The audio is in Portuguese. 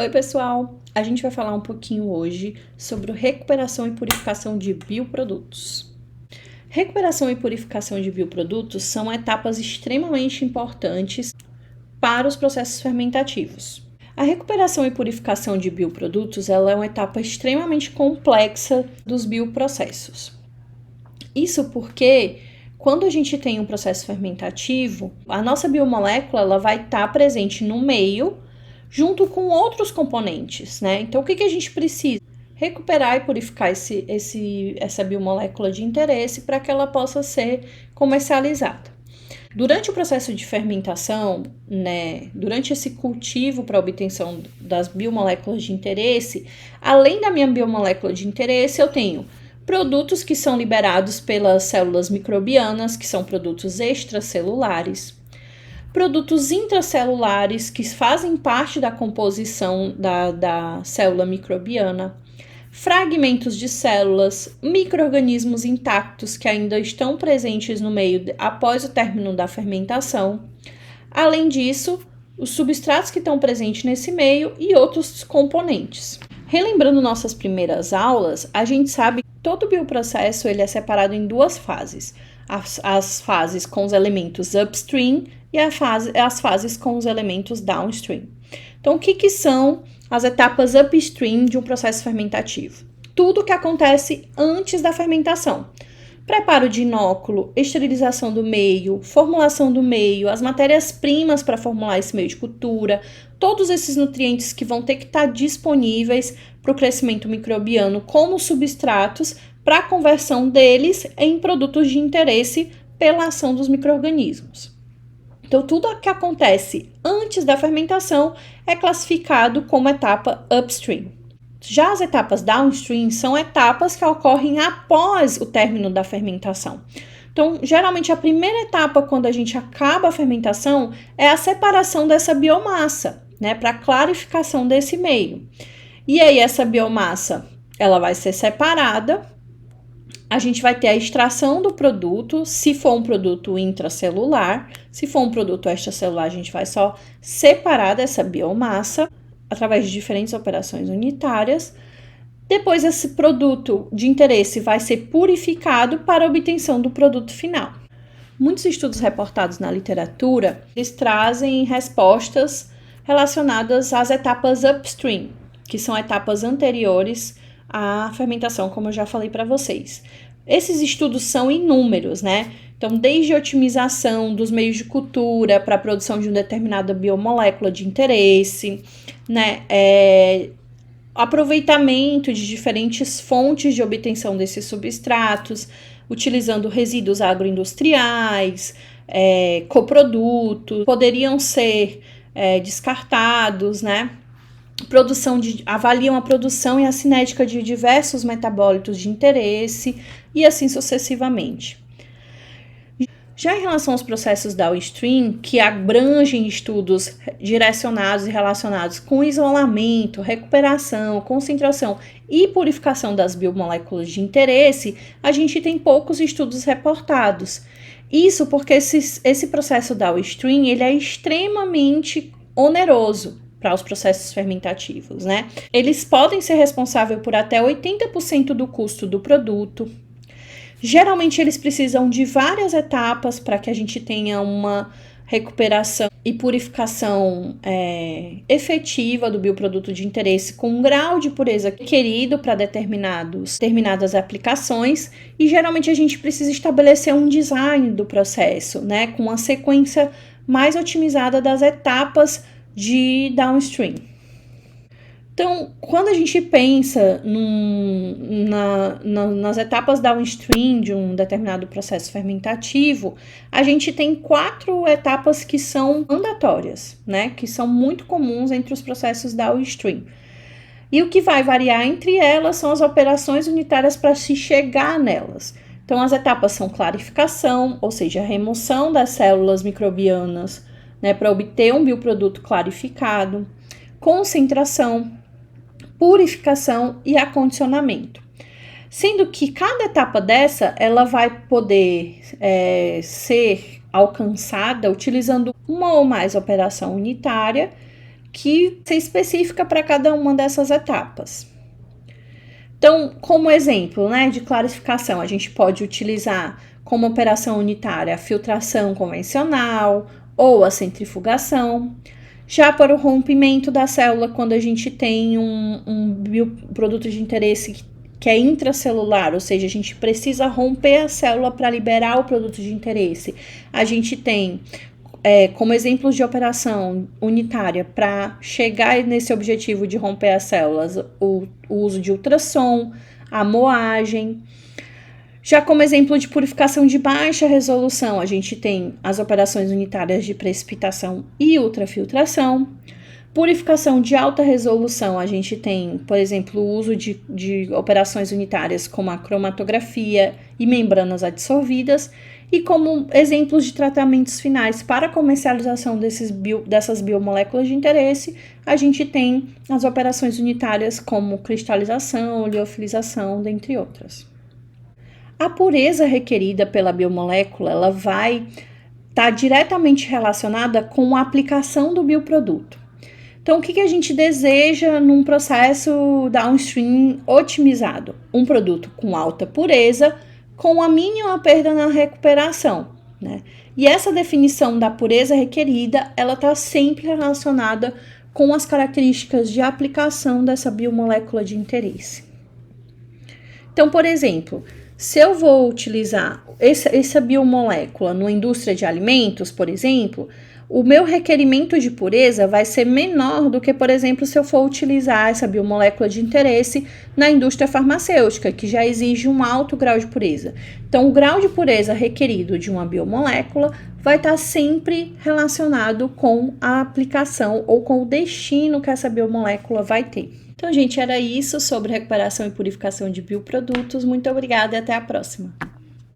Oi, pessoal! A gente vai falar um pouquinho hoje sobre recuperação e purificação de bioprodutos. Recuperação e purificação de bioprodutos são etapas extremamente importantes para os processos fermentativos. A recuperação e purificação de bioprodutos ela é uma etapa extremamente complexa dos bioprocessos. Isso porque quando a gente tem um processo fermentativo, a nossa biomolécula ela vai estar presente no meio junto com outros componentes, né? Então, o que a gente precisa? Recuperar e purificar essa biomolécula de interesse para que ela possa ser comercializada. Durante o processo de fermentação, né, durante esse cultivo para obtenção das biomoléculas de interesse, além da minha biomolécula de interesse, eu tenho produtos que são liberados pelas células microbianas, que são produtos extracelulares, produtos intracelulares que fazem parte da composição da célula microbiana, fragmentos de células, micro-organismos intactos que ainda estão presentes no meio após o término da fermentação. Além disso, os substratos que estão presentes nesse meio e outros componentes. Relembrando nossas primeiras aulas, a gente sabe que todo bioprocesso ele é separado em duas fases. As fases com os elementos upstream e as fases com os elementos downstream. Então, o que são as etapas upstream de um processo fermentativo? Tudo o que acontece antes da fermentação. Preparo de inóculo, esterilização do meio, formulação do meio, as matérias-primas para formular esse meio de cultura, todos esses nutrientes que vão ter que estar disponíveis para o crescimento microbiano como substratos para a conversão deles em produtos de interesse pela ação dos micro-organismos. Então, tudo o que acontece antes da fermentação é classificado como etapa upstream. Já as etapas downstream são etapas que ocorrem após o término da fermentação. Então, geralmente, a primeira etapa, quando a gente acaba a fermentação, é a separação dessa biomassa, né, para clarificação desse meio. E aí, essa biomassa, ela vai ser separada. A gente vai ter a extração do produto, se for um produto intracelular. Se for um produto extracelular, a gente vai só separar dessa biomassa através de diferentes operações unitárias. Depois, esse produto de interesse vai ser purificado para a obtenção do produto final. Muitos estudos reportados na literatura, eles trazem respostas relacionadas às etapas upstream, que são etapas anteriores à fermentação, como eu já falei para vocês. Esses estudos são inúmeros, né? Então, desde a otimização dos meios de cultura para a produção de uma determinada biomolécula de interesse, né? Aproveitamento de diferentes fontes de obtenção desses substratos, utilizando resíduos agroindustriais, coprodutos, poderiam ser descartados, né? Avaliam a produção e a cinética de diversos metabólitos de interesse e assim sucessivamente. Já em relação aos processos downstream, que abrangem estudos direcionados e relacionados com isolamento, recuperação, concentração e purificação das biomoléculas de interesse, a gente tem poucos estudos reportados. Isso porque esse processo downstream ele é extremamente oneroso para os processos fermentativos, né? Eles podem ser responsáveis por até 80% do custo do produto. Geralmente, eles precisam de várias etapas para que a gente tenha uma recuperação e purificação efetiva do bioproduto de interesse com um grau de pureza requerido para determinadas aplicações. E, geralmente, a gente precisa estabelecer um design do processo, né? Com uma sequência mais otimizada das etapas de downstream. Então, quando a gente pensa nas etapas downstream de um determinado processo fermentativo, a gente tem 4 etapas que são mandatórias, né? Que são muito comuns entre os processos downstream. E o que vai variar entre elas são as operações unitárias para se chegar nelas. Então, as etapas são clarificação, ou seja, a remoção das células microbianas, né, para obter um bioproduto clarificado, concentração, purificação e acondicionamento. Sendo que cada etapa dessa, ela vai poder ser alcançada utilizando uma ou mais operação unitária que é específica para cada uma dessas etapas. Então, como exemplo, né, de clarificação, a gente pode utilizar como operação unitária a filtração convencional ou a centrifugação. Já para o rompimento da célula, quando a gente tem um bioproduto de interesse que é intracelular, ou seja, a gente precisa romper a célula para liberar o produto de interesse, a gente tem como exemplos de operação unitária para chegar nesse objetivo de romper as células, o uso de ultrassom, a moagem. Já como exemplo de purificação de baixa resolução, a gente tem as operações unitárias de precipitação e ultrafiltração. Purificação de alta resolução, a gente tem, por exemplo, o uso de operações unitárias como a cromatografia e membranas adsorvidas. E como exemplos de tratamentos finais para comercialização dessas biomoléculas de interesse, a gente tem as operações unitárias como cristalização, liofilização, dentre outras. A pureza requerida pela biomolécula, ela vai estar diretamente relacionada com a aplicação do bioproduto. Então, o que a gente deseja num processo downstream otimizado? Um produto com alta pureza, com a mínima perda na recuperação, né? E essa definição da pureza requerida, ela está sempre relacionada com as características de aplicação dessa biomolécula de interesse. Então, por exemplo, se eu vou utilizar essa biomolécula numa indústria de alimentos, por exemplo, o meu requerimento de pureza vai ser menor do que, por exemplo, se eu for utilizar essa biomolécula de interesse na indústria farmacêutica, que já exige um alto grau de pureza. Então, o grau de pureza requerido de uma biomolécula vai estar sempre relacionado com a aplicação ou com o destino que essa biomolécula vai ter. Então, gente, era isso sobre recuperação e purificação de bioprodutos. Muito obrigada e até a próxima.